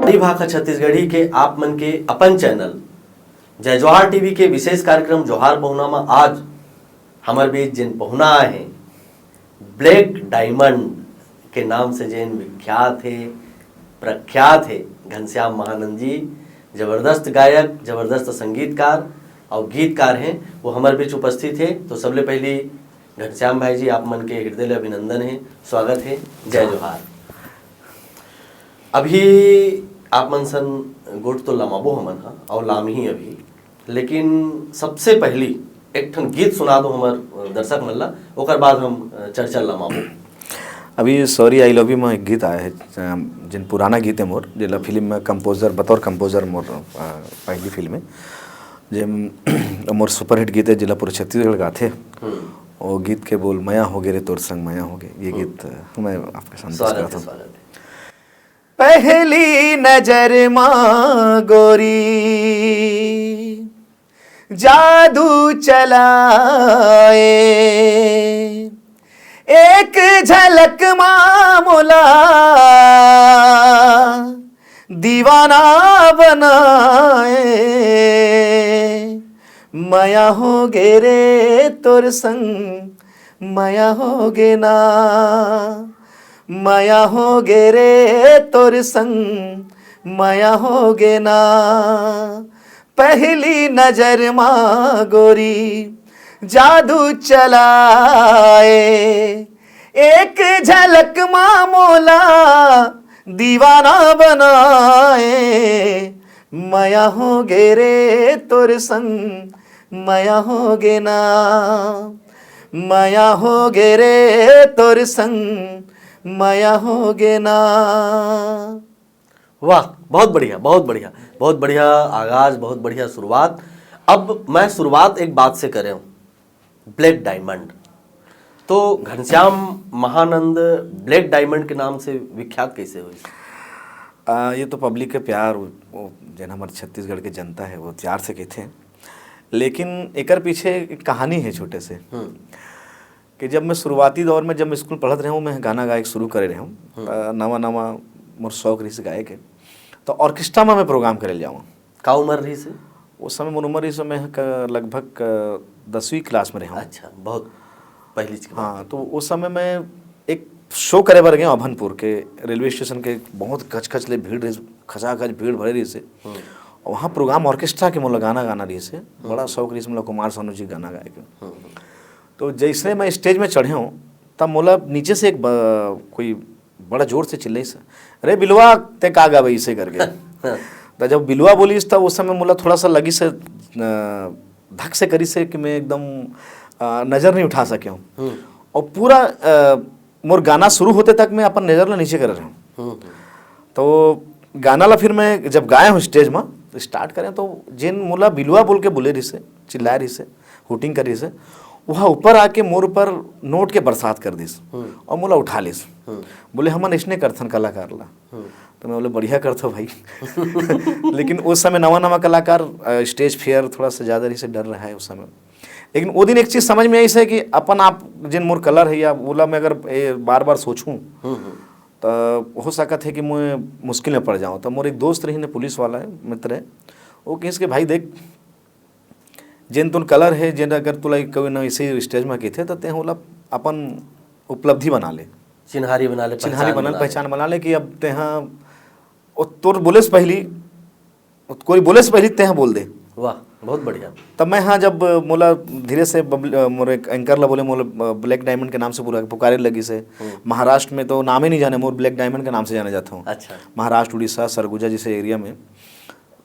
बड़ी भाखा छत्तीसगढ़ी के आप मन के अपन चैनल जय जोहार टीवी के विशेष कार्यक्रम जोहार पहुना में आज हमारे बीच जिन पहुना आए हैं ब्लैक डायमंड के नाम से जिन विख्यात है प्रख्यात है घनश्याम महानंद जी, जबरदस्त गायक, जबरदस्त संगीतकार और गीतकार हैं, वो हमारे बीच उपस्थित है। तो सबले पहली घनश्याम भाई जी आप मन के हृदय अभिनंदन है, स्वागत है, जय जोहार। अभी आप मन सन गुट तो लमाबो हमन हा और लाम ही अभी, लेकिन सबसे पहली एक ठन गीत सुना दो हमार दर्शक मन ला, ओकर बाद हम चर्चा लमाबो। अभी सॉरी आई लव यू में एक गीत आया है जिन पुराना गीत है मोर, जिला फिल्म में कंपोजर बतौर कंपोजर मोर पहली फिल्म है जे मोर सुपरहिट गीत है जिला पूरे छत्तीसगढ़ गाथे। वो गीत के बोल मया हो गे रे तोर संग मया हो गे, ये गीत मैं आपके सामने करता हूँ। पहली नजर माँ गोरी जादू चलाए, एक झलक मामूला दीवाना बनाए, मया हो गे रे तोर संग मया हो गे ना, मया हो गे रे तोर संग मया हो गे ना, पहली नजर माँ गोरी जादू चलाए, एक झलक मामूला दीवाना बनाए, मया हो गे रे तोर संग मया हो गे ना, मया हो गे रे तोर संग मया हो गे ना। वाह, बहुत बढ़िया, बहुत बढ़िया, बहुत बढ़िया आगाज, बहुत बढ़िया शुरुआत। अब मैं शुरुआत एक बात से कर रहा हूँ, ब्लैक डायमंड। तो घनश्याम महानंद ब्लैक डायमंड के नाम से विख्यात कैसे हुई? ये तो पब्लिक के प्यार, वो जन हमारे छत्तीसगढ़ के जनता है वो प्यार से कहते हैं, लेकिन एकर पीछे एक कहानी है छोटे से कि जब मैं शुरुआती दौर में जब मैं स्कूल पढ़त रहा हूँ, मैं गाना गायक शुरू करे रहा हूँ, नवा नवा मोर शौक रही से गायक है, तो ऑर्केस्ट्रा में मैं प्रोग्राम करे जाऊँ। का उम्र रही से? उस समय मोर उम्र रही से मैं लगभग 10वीं क्लास में रहा। अच्छा, बहुत पहली। हाँ, तो उस समय मैं एक शो करे बर गया अभनपुर के रेलवे स्टेशन के, बहुत खच ले भीड़ रही, खचाखच भीड़ भरे रही से, और वहाँ प्रोग्राम ऑर्केस्ट्रा के मोला गाना गाना रही से, बड़ा शौक रही से मोला कुमार सानू जी गाना गाए के। तो जैसे मैं स्टेज में चढ़े हूँ तब मोला नीचे से एक कोई बड़ा जोर से चिल्लाई से, अरे बिलवा ते का गा इसे करके। तो जब बिलवा बोलीस तब उस समय मोला थोड़ा सा लगी से धक से करी से कि मैं एकदम नज़र नहीं उठा सके हूँ, और पूरा मोर गाना शुरू होते तक मैं अपन नज़र ला नीचे कर रहा हूँ। तो गाना ला फिर मैं जब गाया हूँ स्टेज में तो स्टार्ट करें, तो जिन मोला बिलवा बोल के बोले रही से, चिल्ला रही से, हुटिंग कर रही से, वहाँ ऊपर आके मोर ऊपर नोट के बरसात कर दिस और मोला उठा लिस, बोले हमन इसने करथन कलाकार ला। तो मैं बोले बढ़िया करथो भाई। लेकिन उस समय नवा नवा कलाकार, स्टेज फियर थोड़ा सा ज़्यादा रही से डर रहा है उस समय। लेकिन वो दिन एक चीज़ समझ में आई से कि अपन आप जिन मोर कलर है या बोला मैं अगर बार बार सोचूं तो हो सकता है कि मैं मुश्किल में पड़ जाऊं। तो मोर एक दोस्त रही ने, पुलिस वाला है, मित्र है, वो कहिस कि भाई देख जिन तुन कलर है, जिन अगर तुला कोई ना इसे स्टेज में कहते तो ते होला अपन उपलब्धि बना ले, चिन्हारी बना ले, चिन्हारी बना ले, पहचान बना ले कि अब तेहा तोर बोले से पहली, कोई बोले से पहली तेहा बोल दे। वाह, बहुत बढ़िया। तब मैं हाँ जब मोला धीरे से मोर एक एंकर ला बोले मोला ब्लैक डायमंड के नाम से पुकारे लगी से, महाराष्ट्र में तो नाम ही नहीं जाने, मोर ब्लैक डायमंड के नाम से जाना जाता हूँ। अच्छा। महाराष्ट्र, उड़ीसा, सरगुजा जैसे एरिया में,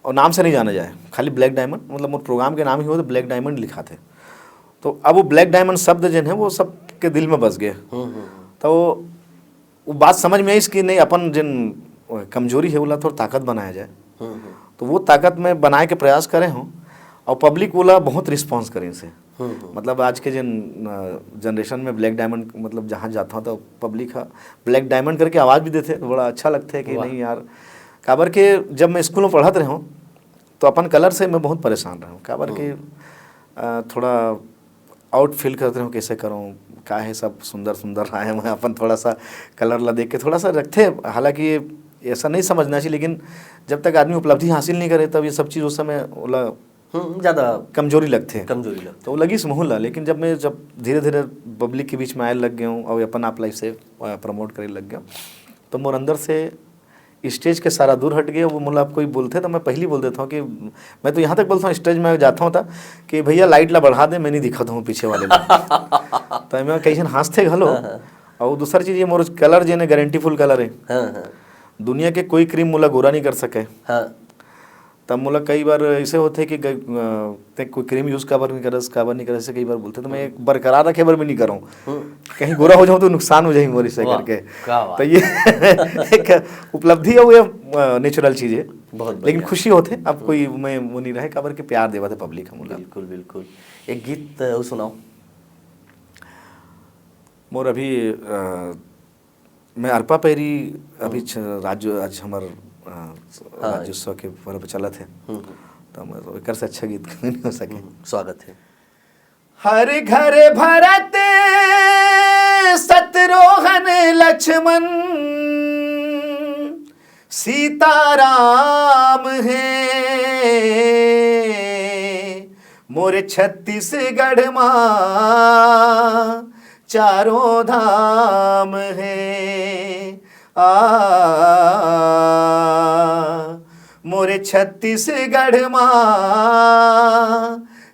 और नाम से नहीं जाना जाए, खाली ब्लैक डायमंड, मतलब मोर प्रोग्राम के नाम ही हो तो ब्लैक डायमंड लिखा थे। तो अब वो ब्लैक डायमंड शब्द जिन है वो सब के दिल में बस गए। तो वो बात समझ में आई कि नहीं, अपन जिन कमजोरी है वो थोड़ा ताकत बनाया जाए। तो वो ताकत में बनाए के प्रयास करे हूँ, और पब्लिक वाला बहुत रिस्पॉन्स करें इसे। मतलब आज के जिन जनरेशन में ब्लैक डायमंड, मतलब जहाँ जाता हूँ तो पब्लिक ब्लैक डायमंड करके आवाज़ भी देते, तो बड़ा अच्छा लगता है कि नहीं यार। काबर के जब मैं स्कूल में पढ़त रहा हूँ तो अपन कलर से मैं बहुत परेशान रहा हूँ, काबर के थोड़ा आउट फील करते रहो कैसे करूँ, का है सब सुंदर सुंदर रहा है, मैं अपन थोड़ा सा कलर ला देख के थोड़ा सा रखते। हालांकि ऐसा नहीं समझना चाहिए, लेकिन जब तक आदमी उपलब्धि हासिल नहीं करे तब ये सब चीज़ उस समय ज़्यादा कमजोरी लगते हैं। लगती तो वो लगी समूला, लेकिन जब धीरे धीरे पब्लिक के बीच में आए लग गया हूँ और अपन आप लाइफ से प्रमोट करे लग गया, तो मोर अंदर से स्टेज के सारा दूर हट गया। वो मतलब कोई बोलते तो मैं पहले बोल देता हूँ कि मैं तो यहाँ तक बोलता हूँ, स्टेज में जाता हूँ था कि भैया लाइट ला बढ़ा दे, मैं नहीं दिखा हूँ पीछे वाले तो मैं कहीं हंसते घलो। और दूसरी चीज़ ये मोर कलर जे ने गारंटी फुल कलर है, दुनिया के कोई क्रीम मोला गोरा नहीं कर सके। तब मोला कई बार ऐसे होते कि कोई क्रीम यूज़ काबर नहीं करस कई बार बोलते, तो मैं एक बरकरार रखे बार भी नहीं करूँ, कहीं गोरा हो जाऊँ तो नुकसान हो जाए मोर इससे करके। तो ये एक उपलब्धि है, वो नेचुरल चीज़ है, लेकिन खुशी होते अब कोई मैं वो नहीं रहे काबर के प्यार देवा थे पब्लिक हम। बिल्कुल बिल्कुल। एक गीत सुनाओ मोर। अभी मैं अरपा पैरी अभी राज्य आज हमार राज्योत्सव के पर्व चलत है, तो मैं एक से अच्छा गीत नहीं हो सके। स्वागत है। हर घर भरत शत्रुघ्न लक्ष्मण सीताराम है, मोरे छत्तीसगढ़ माँ चारों धाम है। मोरे छत्तीसगढ़ माँ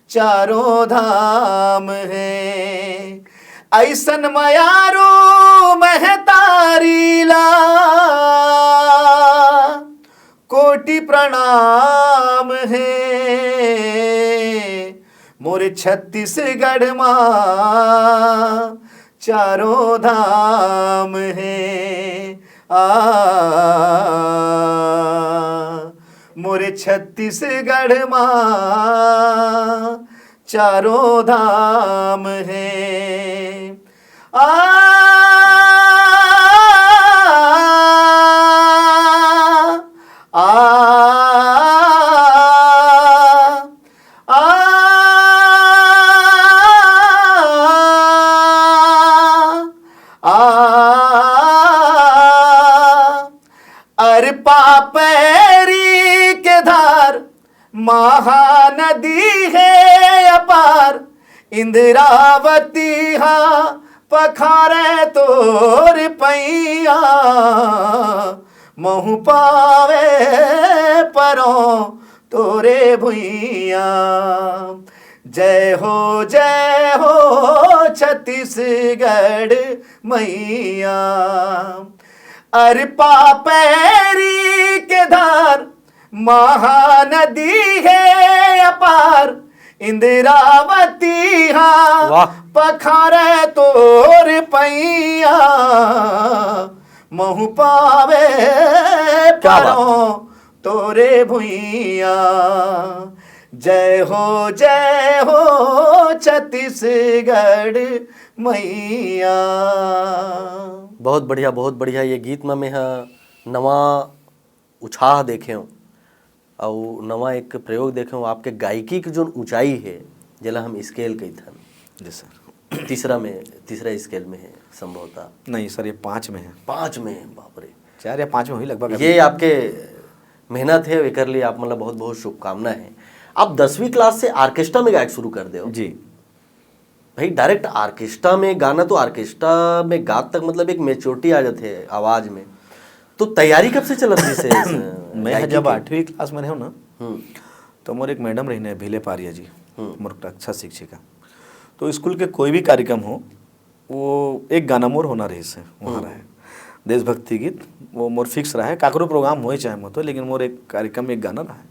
चारों धाम है, ऐसन मयारो महतारी ला कोटि प्रणाम है। मोरे छत्तीसगढ़ माँ चारों धाम है। मोरे छत्तीसगढ़ माँ चारों धाम है। पैरी के धार महानदी है अपार, इंद्रावती हाँ पखारे तोर पैया, महु पावे परों तोरे भुइया। जय हो छत्तीसगढ़ मैया। अरपा पैरी के धार महानदी है अपार, इंद्रावती हाँ पखारे तोर पैया, महु पावे परों तोरे भुइया। जय हो छत्तीसगढ़ मैया। बहुत बढ़िया। ये गीत में मैं नवा उत्साह देखे हूँ और नवा एक प्रयोग देखे हूँ। आपके गायकी की जो ऊंचाई है जला हम स्केल कही था। जी सर। तीसरा स्केल में है संभवतः। नहीं सर, ये 5 में है। 5 में है, बाप रे। 4 या 5 में हुई लगभग। ये आपके मेहनत है, वे कर लिए आप, मतलब बहुत बहुत शुभकामना है। आप 10वीं क्लास से ऑर्केस्ट्रा में गायक शुरू कर दे हो। जी भाई, डायरेक्ट ऑर्केस्ट्रा में गाना, तो ऑर्केस्ट्रा में गात तक मतलब एक मेच्योरिटी आ जाते है आवाज में। तो तैयारी कब से चलत रही से? मैं जब 8वीं क्लास में रहा ना, तो मोर एक मैडम रही भीले पारिया जी, मोर अच्छा शिक्षिका। तो स्कूल के कोई भी कार्यक्रम हो, वो एक गाना मोर होना रही से वहाँ रहे, देशभक्ति गीत वो मोर फिक्स रहा है। काकरो प्रोग्राम हो चाहे मत हो, लेकिन मोर एक कार्यक्रम में एक गाना रहा है।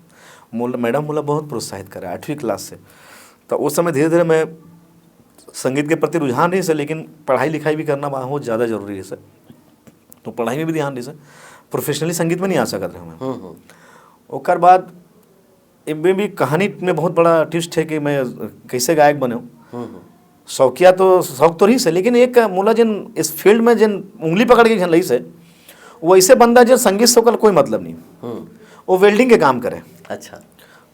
मैडम मोला बहुत प्रोत्साहित करे 8वीं क्लास से। तो उस समय धीरे धीरे मैं संगीत के प्रति रुझान रही से, लेकिन पढ़ाई लिखाई भी करना बहुत ज़्यादा जरूरी है सर। तो पढ़ाई में भी ध्यान रही सर, प्रोफेशनली संगीत में नहीं आ सकत रहे मैं। और बाद इनमें भी कहानी में बहुत बड़ा ट्विस्ट है कि मैं कैसे गायक बने हूँ। शौकिया तो शौक तो रही से, लेकिन एक मोला जिन इस फील्ड में जिन उंगली पकड़ के रही से, वो ऐसे बंदा जो संगीत से कोई मतलब नहीं, वो वेल्डिंग के काम करे। अच्छा।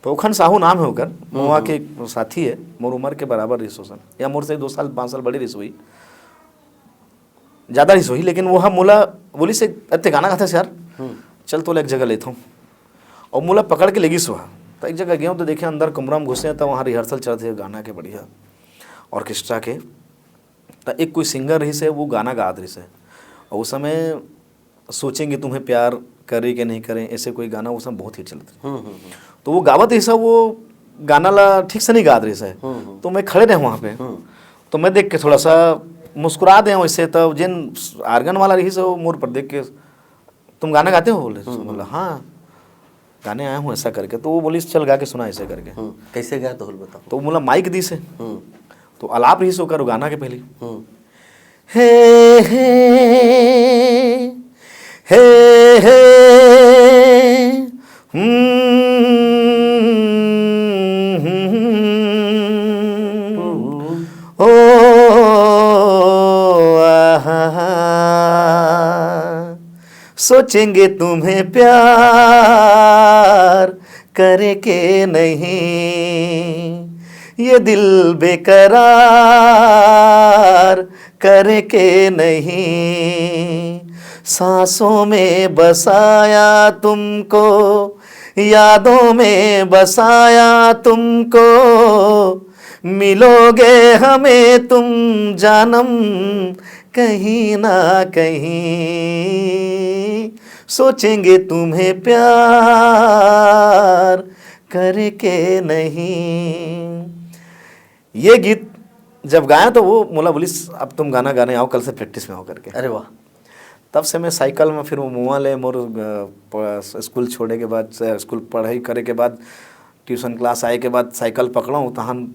पोखन साहू नाम है होकर, वहाँ के साथी है, मोर उम्र के बराबर रिसो सन, या मोर से 2 साल 5 साल बड़ी रिसोई, ज़्यादा रिसोई। लेकिन वो हम मोला बोली से अत्ते गाना गाते यार, चल तो एक जगह लेता हूँ और मोला पकड़ के लेगी सुहा। तो एक जगह गया हूँ तो देखे अंदर कमरा में घुसे तो वहाँ रिहर्सल चलते गाना के बढ़िया ऑर्केस्ट्रा के। तो एक कोई सिंगर रही से वो गाना गा रही से और उस समय सोचेंगे तुम्हें प्यार करे कि नहीं करें, ऐसे कोई गाना उस समय बहुत हिट चलता। तो वो गावत ही सब वो गाना ला ठीक से नहीं गा रही से। तो मैं खड़े रहे वहाँ पे, तो मैं देख के थोड़ा सा मुस्कुरा दे वैसे। तो जिन आर्गन वाला रही से वो मोर पर देख के तुम गाना गाते हो बोले। बोला हाँ गाने आया हूँ ऐसा करके। तो वो बोली चल गा के सुना ऐसे करके। कैसे गया तो बताओ। तो बोला माइक दी से तो अलाप रही से होकर गाना के पहले हे हे हे हे ओ सोचेंगे तुम्हें प्यार करे के नहीं, ये दिल बेकरार करे के नहीं। सांसों में बसाया तुमको, यादों में बसाया तुमको, मिलोगे हमें तुम जानम कहीं ना कहीं। सोचेंगे तुम्हें प्यार करके नहीं। ये गीत जब गाया तो वो मोला बोली अब तुम गाना गाने आओ, कल से प्रैक्टिस में आओ करके। अरे वाह। तब से मैं साइकिल में फिर वो मुआ ले मोर स्कूल छोड़े के बाद, स्कूल पढ़ाई करे के बाद, ट्यूशन क्लास आए के बाद साइकिल पकड़ा तहन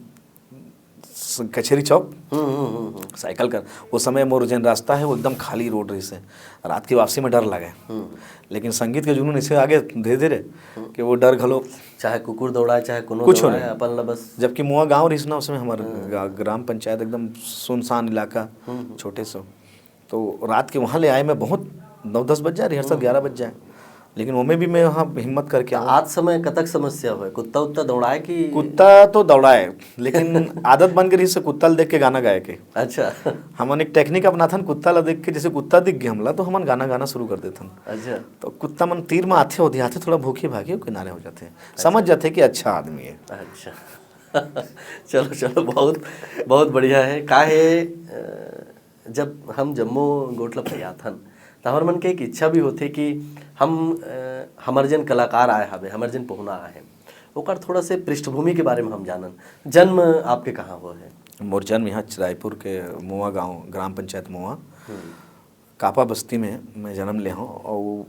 कचहरी चौक साइकिल कर। उस समय मोर जन रास्ता है वो एकदम खाली रोड रही से, रात की वापसी में डर लगे। लेकिन संगीत के जुनून ऐसे आगे धीरे धीरे कि वो डर घलो, चाहे कुकुर दौड़ाए चाहे कुछ नहीं अपन ला बस। जबकि मुआ गाँव रही ना उसमें हमारे ग्राम पंचायत एकदम सुनसान इलाका छोटे से। तो रात के वहाँ ले आए मैं बहुत 9-10 बज जाए, रिहर्सल 11 बज जाए, लेकिन वो में भी मैं वहाँ हिम्मत करके आज समय कतक समस्या हुआ। कुत्ता उत्ता दौड़ाए कि कुत्ता तो दौड़ाए, लेकिन आदत बन गई से कुत्ता देख के गाना गाए के। अच्छा। हमन एक टेक्निक अपनाथन, कुत्ता ला देख के जैसे कुत्ता दिख गया हमला तो हमन गाना गाना शुरू कर देथन। अच्छा। तो कुत्ता मन तीर में आते होते आते थोड़ा भूखे भागे किनारे हो जाते, समझ जाते कि अच्छा आदमी है। अच्छा। चलो चलो, बहुत बहुत बढ़िया है। का है जब हम जम्मू गोटला फरियाथन तो हमारे मन के एक इच्छा भी होते कि हम हमारे जन कलाकार आए हवे, हमारे जन पहुना आए हैं, ओकर थोड़ा से पृष्ठभूमि के बारे में हम जानन। जन्म आपके कहाँ हुआ है? मोर जन्म यहाँ रायपुर के मुआ गांव, ग्राम पंचायत मुआ कापा बस्ती में मैं जन्म ले हूँ। और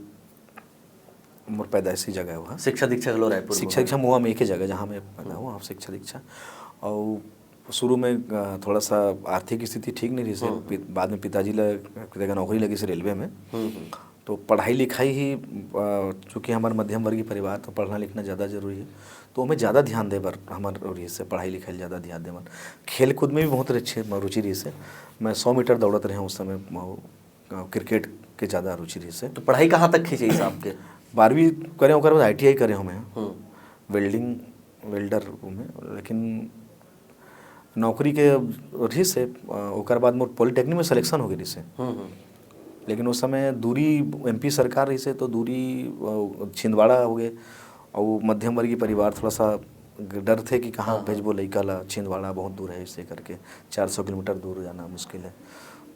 मोर पैदाइशी जगह है वहाँ। शिक्षा दीक्षा लो रायपुर? शिक्षा दीक्षा मुआ में एक ही जगह जहाँ मैं पैदा हुआ शिक्षा दीक्षा। और शुरू में थोड़ा सा आर्थिक स्थिति ठीक नहीं रही से, बाद में पिताजी जगह नौकरी लगी से रेलवे में। तो पढ़ाई लिखाई ही, चूँकि हमारे मध्यम वर्गीय परिवार तो पढ़ना लिखना ज़्यादा जरूरी है, तो हमें ज़्यादा ध्यान दे बर हमारे से पढ़ाई लिखाई ज़्यादा ध्यान दे बर। खेल कूद में भी बहुत अच्छे रुचि रही से। मैं 100 मीटर दौड़त रहे उस समय। क्रिकेट के ज़्यादा रुचि रही से। तो पढ़ाई कहाँ तक खींची आपके? 12वीं करें ओकर बाद ITI करे हूँ मैं वेल्डिंग वेल्डर में। लेकिन नौकरी के रही से ओकर बाद मोर पॉलिटेक्निक में सिलेक्शन हो गई से। लेकिन उस समय दूरी MP सरकार रही से, तो दूरी छिंदवाड़ा हो गए। और मध्यम वर्गीय परिवार थोड़ा सा डर थे कि कहाँ भेजबो लड़का ला, छिंदवाड़ा बहुत दूर है, इससे करके 400 किलोमीटर दूर जाना मुश्किल है।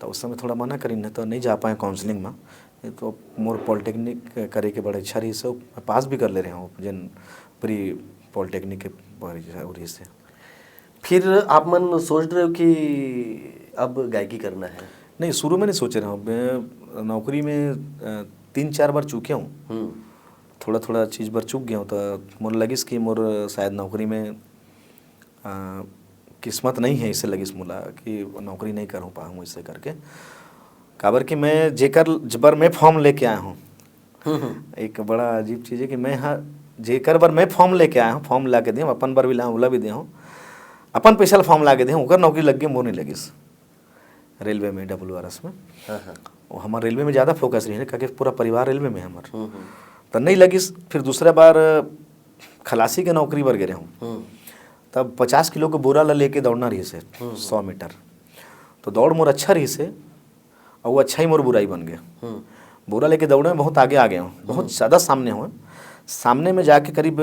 तो उस समय थोड़ा मना करी, नहीं तो नहीं जा पाए काउंसलिंग में। तो मोर पॉलिटेक्निक करे के बड़ा इच्छा रही से, पास भी कर ले रहे हूँ जिन प्री पॉलिटेक्निक के रही से। फिर आप मन सोच रहे हो कि अब गायकी करना है? नहीं, शुरू में नहीं सोच रहा हूँ। मैं नौकरी में 3-4 बार चूके हूँ, थोड़ा थोड़ा चीज़ बार चूक गया हूँ। तो मोर लगिस कि मोर शायद नौकरी में किस्मत नहीं है, इससे लगिस मोला कि नौकरी नहीं कर पाऊँ इससे करके। काबर कि मैं जबर मैं फॉर्म लेके आया हूँ। एक बड़ा अजीब चीज़ है कि मैं जेकर बार मैं फॉर्म लेके आया हूँ, फॉर्म ला के दिए अपन बार भी ला ओला भी दे हूँ, अपन पैसा फॉर्म ला के दे ओकर नौकरी लग गई, मोर नहीं लगिस रेलवे में WRS में। और हमारे रेलवे में ज़्यादा फोकस रही है क्योंकि पूरा परिवार रेलवे में है हमारे। तो नहीं लगिस। फिर दूसरा बार खलासी के नौकरी पर गए हूँ, तब 50 किलो का बोरा ला लेके दौड़ना रही से 100 मीटर। तो दौड़ मोर अच्छा रही से, और वो अच्छा ही मोर बुराई बन गया। बोरा लेके दौड़े में बहुत आगे आ गए हूँ, बहुत ज़्यादा सामने हुए। सामने में जाके करीब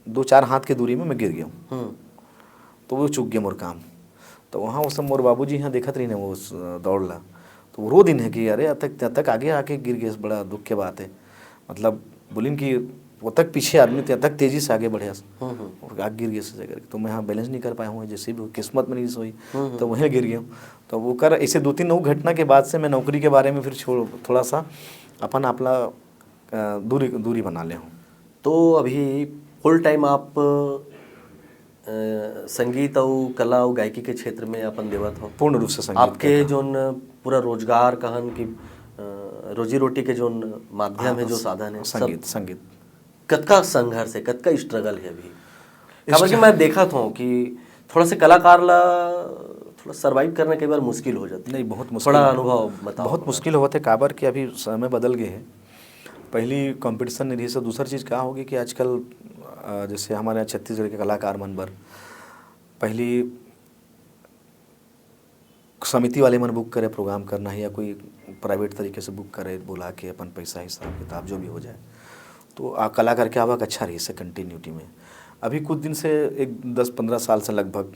2-4 हाथ की दूरी में मैं गिर गया हूँ। तो वो चूक गया मोर काम। तो वहाँ उस समय मोर बाबूजी यहाँ देखत रही ने वो दौड़ला, तो वो रो दिन है कि अरे तक आगे आके गिर गए, बड़ा दुख के बात है। मतलब बोलिन कि वो तक पीछे आदमी तक तेजी से आगे बढ़े और आगे गिर गए से करके। तो मैं यहाँ बैलेंस नहीं कर पाया हूँ, जैसे भी किस्मत में नहीं सोई तो वहीं गिर गया हूँ। तो वो कर ऐसे 2-3 घटना के बाद से मैं नौकरी के बारे में फिर थोड़ा सा अपन अपना दूरी बना ले हूँ। तो अभी फुल टाइम आप संगीत और कला और गायकी के क्षेत्र में अपन देवत हो? पूर्ण रूप से संगीत आपके जोन पूरा रोजगार कहन की रोजी रोटी के जोन माध्यम है, जो साधन है संगीत कतका संघर्ष है, कतका स्ट्रगल है अभी? काबर कि मैं देखा था कि थोड़ा से कलाकार ला थोड़ा सरवाइव करने कई बार मुश्किल हो जाती है। नहीं, बहुत मुश्किल, बड़ा अनुभव बताओ। बहुत मुश्किल होता है काबर कि अभी समय बदल गए हैं। पहली कंपटीशन नहीं रही से, दूसरी चीज़ क्या होगी कि आजकल जैसे हमारे यहाँ छत्तीसगढ़ के कलाकार मन बर पहली समिति वाले मन बुक करे प्रोग्राम करना है, या कोई प्राइवेट तरीके से बुक करे बुला के अपन पैसा हिसाब किताब जो भी हो जाए, तो कलाकार के आवक अच्छा रही से कंटिन्यूटी में। अभी कुछ दिन से 10-15 साल से लगभग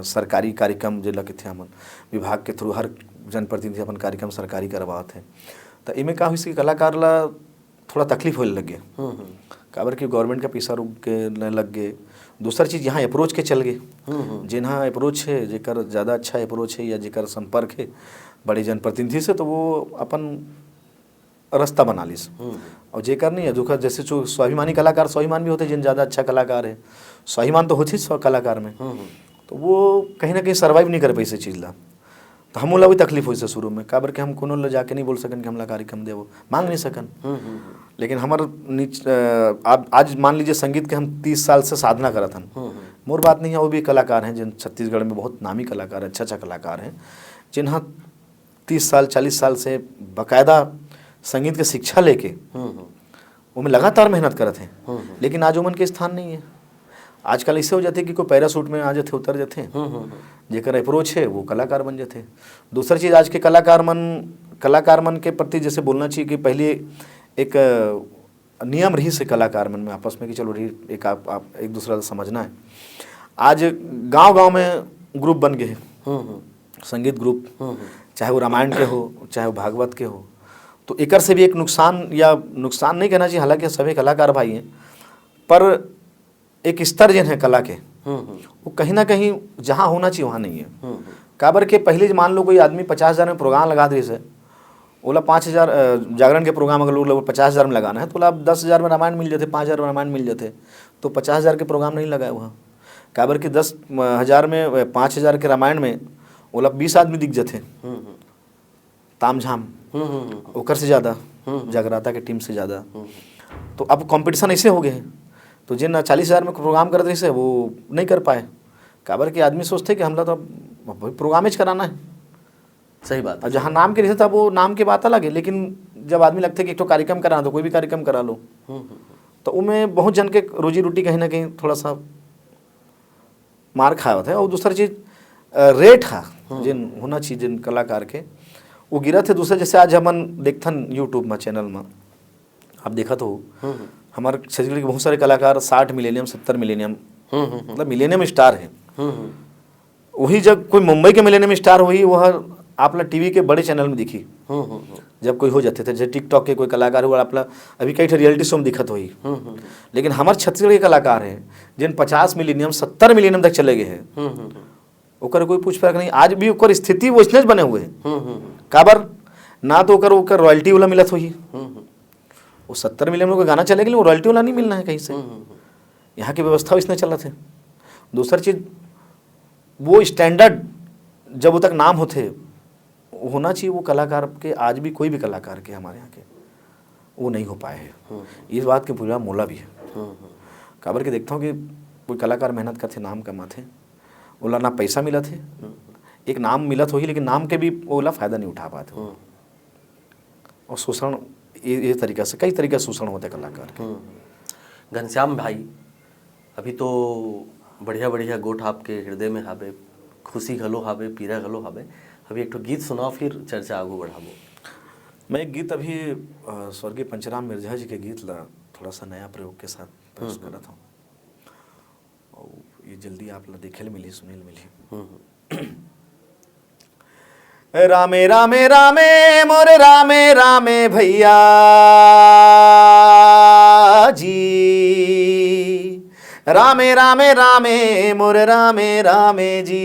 सरकारी कार्यक्रम जो लगे थे हमन विभाग के थ्रू, हर जनप्रतिनिधि अपन कार्यक्रम सरकारी करवाते हैं। तो इमें का हुई कलाकार ला थोड़ा तकलीफ होने लगे, काबर कि गवर्नमेंट का पैसा रुक के लग गए। दूसरी चीज़ यहाँ अप्रोच के चल गए, जिन्हा अप्रोच है, जेकर ज़्यादा अच्छा अप्रोच है या जेकर संपर्क है बड़े जनप्रतिनिधि से, तो वो अपन रास्ता बना लीस। और जेकर नहीं है जो जैसे जो स्वाभिमानी कलाकार, स्वाभिमान भी होते जिन ज़्यादा अच्छा कलाकार है, स्वाभिमान तो होती है कलाकार में, तो वो कहीं ना कहीं सर्वाइव नहीं कर पाई से चीज़ ला। तो हम भी तकलीफ हुई से शुरू में, काबर के हम कोनो ले जाके नहीं बोल सकन कि हमला कार्यक्रम देवो, मांग नहीं सकन। लेकिन हमार आज मान लीजिए संगीत के हम 30 साल से साधना करत हन, मोर बात नहीं है, वो भी कलाकार हैं जिन छत्तीसगढ़ में बहुत नामी कलाकार हैं, अच्छा कलाकार हैं, जिन्हें 30 साल 40 साल से बाकायदा संगीत के शिक्षा लेके वो में लगातार मेहनत करते हैं। लेकिन आज उमन के स्थान नहीं है। आजकल ऐसे हो जाते कि कोई पैरासूट में आ जाते, उतर जाते, जेकर अप्रोच है वो कलाकार बन जाते। दूसरी चीज़, आज के कलाकार मन के प्रति जैसे बोलना चाहिए कि पहले एक नियम रही से कलाकार मन में आपस में कि चलो रही एक दूसरा से समझना है। आज गांव में ग्रुप बन गए हैं, संगीत ग्रुप, चाहे वो रामायण के हो चाहे वो भागवत के हो। तो एकर से भी एक नुकसान नहीं कहना चाहिए, हालांकि सभी कलाकार भाई हैं, पर एक स्तर जिन है कला के वो कहीं ना कहीं जहाँ होना चाहिए वहाँ नहीं है। काबर के पहले मान लो कोई आदमी 50,000 में प्रोग्राम लगा दे से, ओला 5,000 जागरण के प्रोग्राम अगर लोग 50,000 में लगाना है तो ओला 10,000 में रामायण मिल जाते, 5,000 में रामायण मिल जाते, तो 50,000 के प्रोग्राम नहीं लगाए वहाँ। काबर के 10,000 में 5,000 के रामायण में ओला 20 आदमी दिख जाते ताम झाम, ओकर से ज़्यादा जागराता के टीम से ज़्यादा। तो अब कंपटीशन ऐसे हो गए हैं, तो जिन 40,000 में प्रोग्राम कर रहे वो नहीं कर पाए, काबर के आदमी सोचते कि हमला तो अब प्रोग्राम ही कराना है। सही बात। और जहाँ नाम के रहते था वो नाम के बात अलग है, लेकिन जब आदमी लगता है कि एक तो कार्यक्रम कराना तो कोई भी कार्यक्रम करा लो, तो उनमें बहुत जन के रोजी रोटी कहीं ना कहीं थोड़ा सा मार खाया होता है। और दूसरी चीज़ रेट है जिन होना चाहिए जिन कलाकार के वो गिरा थे। दूसरा जैसे आज हमन देखथन यूट्यूब में चैनल में आप देखा तो हमारे छत्तीसगढ़ के बहुत सारे कलाकार 60 मिलेनियम 70 मिलेनियम मतलब मिलेनियम स्टार है। वही जब कोई मुंबई के मिलेनियम स्टार हुई वह आपला टीवी के बड़े चैनल में दिखी, जब कोई हो जाते थे जैसे टिकटॉक के कोई कलाकार हुआ आपला अभी कई रियलिटी शो में दिखत हुई। लेकिन हमारे छत्तीसगढ़ के कलाकार हैं जिन 50 मिलेनियम 70 मिलेनियम तक चले गए हैं, ओकर कोई पूछ पाक नहीं। आज भी ओकर स्थिति वैसने बने हुए हैं, काबर ना तो ओकर रॉयल्टी वाला मिलत हुई, वो 70 मिलियन में कोई गाना चलेगा लेकिन वो रॉयल्टी वाला नहीं मिलना है कहीं से। यहाँ की व्यवस्था इसने चला थे। दूसरी चीज़ वो स्टैंडर्ड जब वो तक नाम होते होना चाहिए वो कलाकार के, आज भी कोई भी कलाकार के हमारे यहाँ के वो नहीं हो पाए हैं। इस बात के पूरा मोला भी है। काबर के देखता हूँ कि कोई कलाकार मेहनत करते नाम कमाते, ओला ना पैसा मिला थे, एक नाम मिलत हो ही लेकिन नाम के भी ओला फ़ायदा नहीं उठा पाते। और शोषण ये तरीका से कई तरीके से शोषण होते कलाकार के। घनश्याम भाई अभी तो बढ़िया बढ़िया गोठ आपके हृदय में हावे, खुशी घलो हावे, पीड़ा घलो हावे। अभी एक तो गीत सुनाओ फिर चर्चा आगू बढ़ाबो। मैं एक गीत अभी स्वर्गीय पंचराम मिर्जा जी के गीत ला थोड़ा सा नया प्रयोग के साथ पेश कर रहा था, और ये जल्दी आप ला देखे मिली सुनील मिली। रामे रामे रामे मोरे रामे रामे भैया जी, रामे रामे रामे मोरे रामे रामे जी,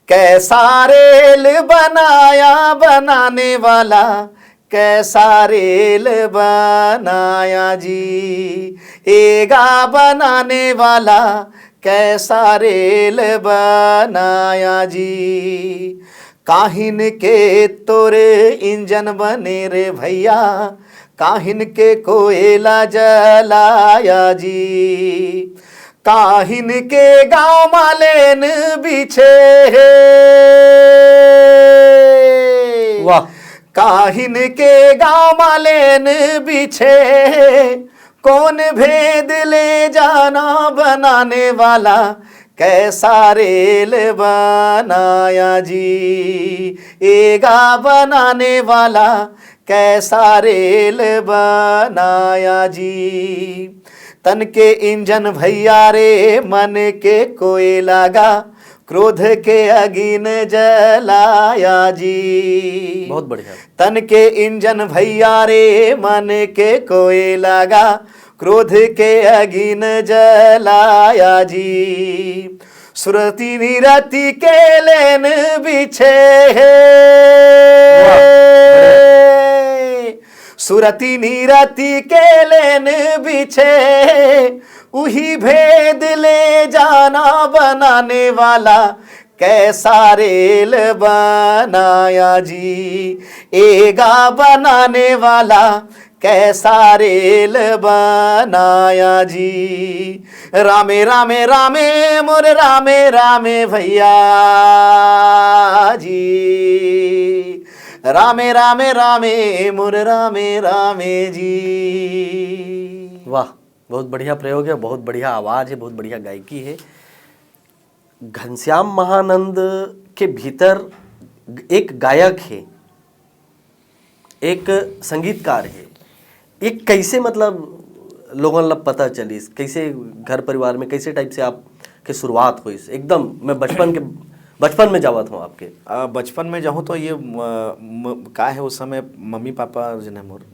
कैसा रेल बनाया बनाने वाला, कैसा रेल बनाया जी, एगा बनाने वाला, कैसा रेल बनाया जी, काहिन के तोरे इंजन बने रे भैया, काहिन के कोयला जलाया जी, काहिन के गाँव मालेन बिछे वाह, काहिन के गाँव मालेन बिछे, कौन भेद ले जाना बनाने वाला, कैसा रेल बनाया जी, एगा बनाने वाला, कैसा रेल बनाया जी, तन के इंजन भैया रे मन के कोयला गा, क्रोध के अगिन जलाया जी, बहुत बढ़िया। तन के इंजन भैया रे मन के कोयला गा, क्रोध के अगिन जलाया जी, सुरती निरति के लेन बिछे, सुरती निरति के लेन बिछे, उही भेद ले जाना बनाने वाला, कैसा रेल बनाया जी, एगा बनाने वाला, कैसा रेल बनाया जी, रामे रामे रामे मोरे रामे रामे भैया जी, रामे रामे रामे मोरे रामे रामे जी। वाह, बहुत बढ़िया प्रयोग है, बहुत बढ़िया आवाज़ है, बहुत बढ़िया गायकी है। घनश्याम महानंद के भीतर एक गायक है, एक संगीतकार है, एक कैसे मतलब लोगों को पता चली, कैसे घर परिवार में कैसे टाइप से आप के शुरुआत हुई? एकदम मैं बचपन में जावत हूँ आपके। बचपन में जाऊँ तो ये का है, उस समय मम्मी पापा जिन्हें मोर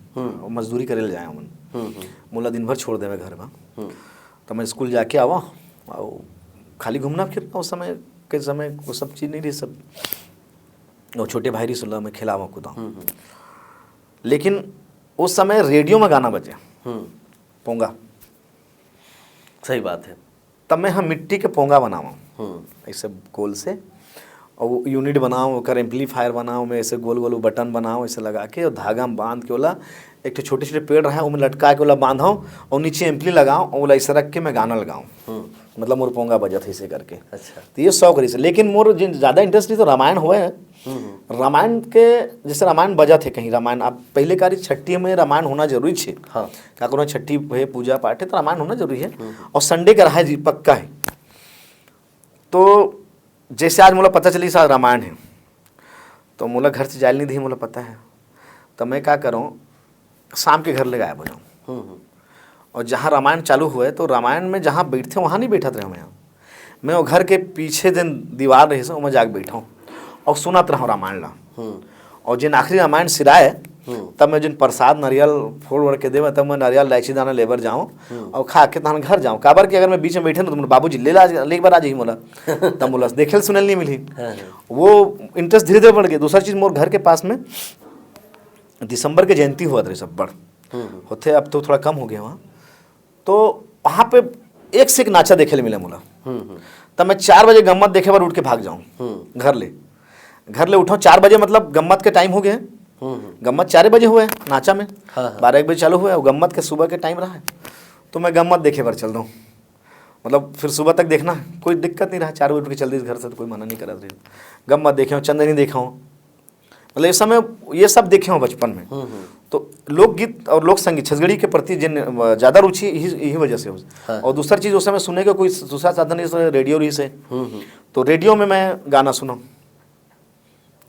मजदूरी करे ले जाए मन, मोला दिन भर छोड़ देवे घर में, तो मैं स्कूल जाके आवा और खाली घूमना फिरना। उस समय के समय वो सब चीज़ नहीं रही, सब वो छोटे भाई रही सुल्ला में खिलावा कूदा। लेकिन उस समय रेडियो में गाना बजे पोंगा, सही बात है। तब मैं हम मिट्टी के पोंगा बनावा ऐसे गोल से, और वो यूनिट बनाओ, ओकर एम्पलीफायर बनाओ, मैं ऐसे गोल गोल बटन बनाओ ऐसे लगा के, और धागा में बांध के ओला एक तो छोटे छोटे पेड़ रहा उसमें लटका के ओला बांधो, और नीचे एम्पली लगाओ, और ओला ऐसे रख के मैं गाना लगाऊँ, मतलब मोर पोंगा बजत ऐसे करके। अच्छा, तो ये शौक रही से। लेकिन मोर जिन ज़्यादा इंटरेस्ट नहीं तो रामायण हुआ है। रामायण के जैसे रामायण बजा थे कहीं, रामायण अब पहले कारी छठी में रामायण होना जरूरी है। हाँ, क्या करो छठी है, पूजा पाठ है तो रामायण होना जरूरी है, और संडे का रहा है जी पक्का है। तो जैसे आज मोला पता चली साल रामायण है, तो मोला घर से जाल नहीं दी, मोला पता है, तो मैं क्या करूँ, शाम के घर ले गायब हो जाऊँ, और जहाँ रामायण चालू हुए तो रामायण में जहाँ बैठते वहाँ नहीं बैठत रहे मैं वो घर के पीछे दिन दीवार रही से मैं जाके बैठा हूँ और सुनत रहा रामायण ला। और जिन आखिरी रामायण सिराए तब मैं जिन प्रसाद नारियल फोड़ वोड़ के देवे, तब मैं नारियल इलायची दाना लेबर जाऊँ और खा के तहन घर जाऊँ। काबर कि अगर मैं बीच में बैठे ना तो बाबूजी ले एक बार आ जाइए मोला, तब मोला देखे सुनल नहीं मिली। वो इंटरेस्ट धीरे धीरे बढ़ गया। दूसरा चीज़ मोर घर के पास में दिसंबर के जयंती हुआ था सब बड़ होते, अब तो थोड़ा कम हो गया वहाँ। तो वहाँ पे एक से एक नाचा देखे ले मिला मोला। तब मैं 4 बजे गम्मत देखे बार उठ के भाग जाऊँ घर ले उठाऊँ 4 बजे, मतलब गम्मत के टाइम हो गए। गम्मत 4 बजे हुए नाचा में, 12-1 बजे चालू हुआ और गम्मत के सुबह के टाइम रहा है। तो मैं गम्मत देखे बार चल रहा हूँ, मतलब फिर सुबह तक देखना कोई दिक्कत नहीं रहा। 4 बजे उठ के चल दी घर से तो कोई मना नहीं करा रही। गम्मत देखे हूँ, चंदनी देखा हूँ, मतलब इस समय ये सब देखे हूँ बचपन में। तो लोकगीत और लोक संगीत छत्तीसगढ़ी के प्रति जिन ज़्यादा रुचि यही वजह से हो। और दूसरा चीज़ उस समय सुनने का कोई दूसरा साधन नहीं, रेडियो रही से, तो रेडियो में मैं गाना सुना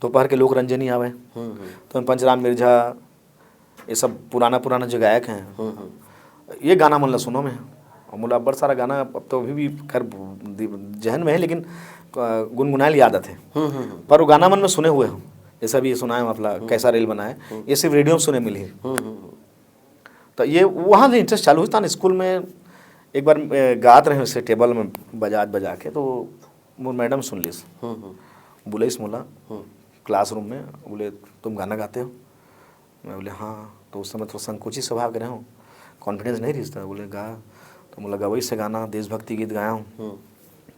दोपहर के लोक रंजनी आवे, तो पंचराम मिर्झा, ये सब पुराना जो गायक हैं, ये गाना मतलब सुनो में, और मुला बड़ा सारा गाना अब तो अभी भी खैर जहन में है, लेकिन गुनगुनायल याद आते हैं, पर वो गाना मन में सुने हुए हम, जैसा भी ये सुना है अपना कैसा रेल बना है, ये सिर्फ रेडियो में सुने मिली है। तो ये वहाँ से इंटरेस्ट चालू हुई था। स्कूल में एक बार गात रहे उसे टेबल में बजा के, तो वो मैडम सुन ली, बोले इस मोला क्लासरूम में, बोले तुम गाना गाते हो? मैं बोले हाँ। तो उस समय थोड़ा संकोची स्वभाव के रहे हूँ, कॉन्फिडेंस नहीं रिश्ता। बोले गा, तो बोला गवई से गाना देशभक्ति गीत गाया हूँ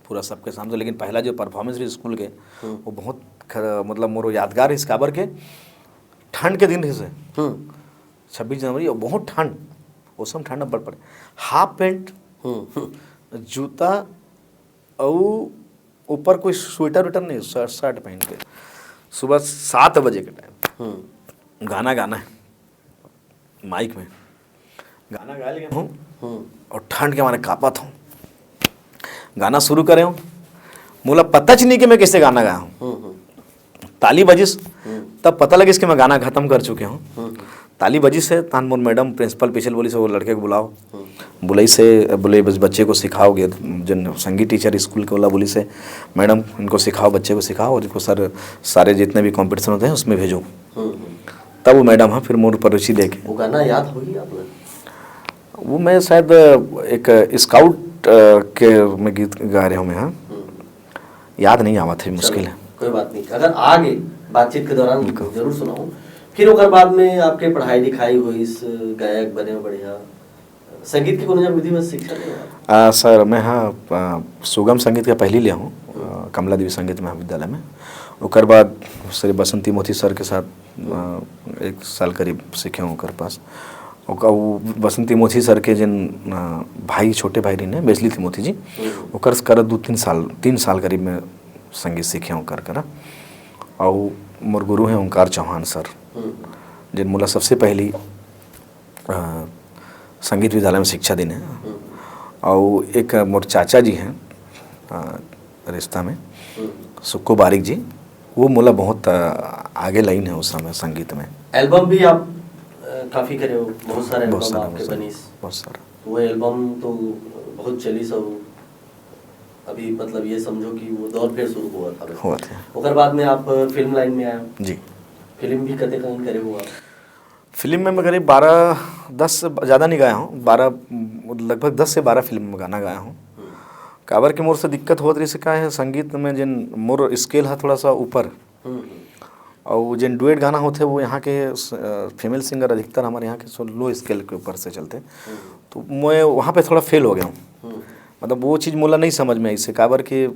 पूरा सबके सामने। लेकिन पहला जो परफॉर्मेंस रही स्कूल के, वो बहुत मतलब मोरो यादगार इस काबर के ठंड के दिन रही से 26 जनवरी, और बहुत ठंड, उस समय ठंड बढ़ पड़े, हाफ पैंट जूता और ऊपर कोई स्वेटर वेटर नहीं, शर्ट पहन के सुबह 7 बजे के टाइम गाना है माइक में, गाना गा लिया हूँ और ठंड के मारे कापा था। गाना शुरू करे हूँ, मुला पता नहीं कि मैं कैसे गाना गाया हूँ। ताली बजिस तब पता लगे कि मैं गाना खत्म कर चुके हूँ। ताली बजी से तान मोर मैडम प्रिंसिपल पीछे बोली से वो लड़के को बुलाओ, बोले से बोले बस बच्चे को सिखाओगे, जन संगीत टीचर स्कूल के बोला, बोली से मैडम इनको सिखाओ, बच्चे को सिखाओ, और इनको सर सारे जितने भी कंपटीशन होते हैं उसमें भेजो। तब वो मैडम हाँ फिर मोर पर रुचि लेके। वो गाना याद होगी आपने? वो मैं शायद एक स्काउट के में गीत गा रहे हूँ मैं, हाँ याद नहीं आवा थे, मुश्किल है। कोई बात नहीं, अगर आगे बातचीत के दौरान जरूर सुनाऊं। फिर ओकर बाद में आपके पढ़ाई लिखाई हुई, इस गायक बने बढ़िया, संगीत की कोनो विधिवत शिक्षा लें? सर मैं हाँ सुगम संगीत का पहली लिया हूँ कमला देवी संगीत महाविद्यालय में। ओकर बाद श्री बसंती मोती सर के साथ 1 साल करीब सीखे हूँ ओकर पास। वो बसंती मोती सर के जिन भाई छोटे भाई रही बेचली थी मोती जी, ओकर कर 3 साल करीब में संगीत सीखे हूँ कर। और मोर गुरु हैं ओंकार चौहान सर, जिन मुला सबसे पहली संगीत विद्यालय में शिक्षा देने हैं। और एक मोर चाचा जी हैं रिश्ता में, सुक्को बारिक जी, वो मुला बहुत आगे लाइन है उस समय संगीत में। एल्बम भी आप काफ़ी करे हो, बहुत सारे एल्बम आपके बनी, बहुत सारा। वो एल्बम तो बहुत चली सब, अभी मतलब ये समझो कि वो दौर फिर शुरू हुआ था। ओकर बाद में आप फिल्म लाइन में आए जी। फिल्म भी कते कहीं करे हुआ? फिल्म में मैं करीब 12-10 से ज़्यादा नहीं गाया हूँ, 12 लगभग 10 से 12 फिल्म में गाना गाया हूँ। काबर के मोर से दिक्कत होत रही से का है, संगीत में जिन मोर स्केल है थोड़ा सा ऊपर, और जिन डुएट गाना होते वो यहाँ के फीमेल सिंगर अधिकतर हमारे यहाँ के लो स्केल के ऊपर से चलते, तो मैं वहाँ पे थोड़ा फेल हो गया हूँ। मतलब वो चीज़ मोला नहीं समझ में आई से, काबर के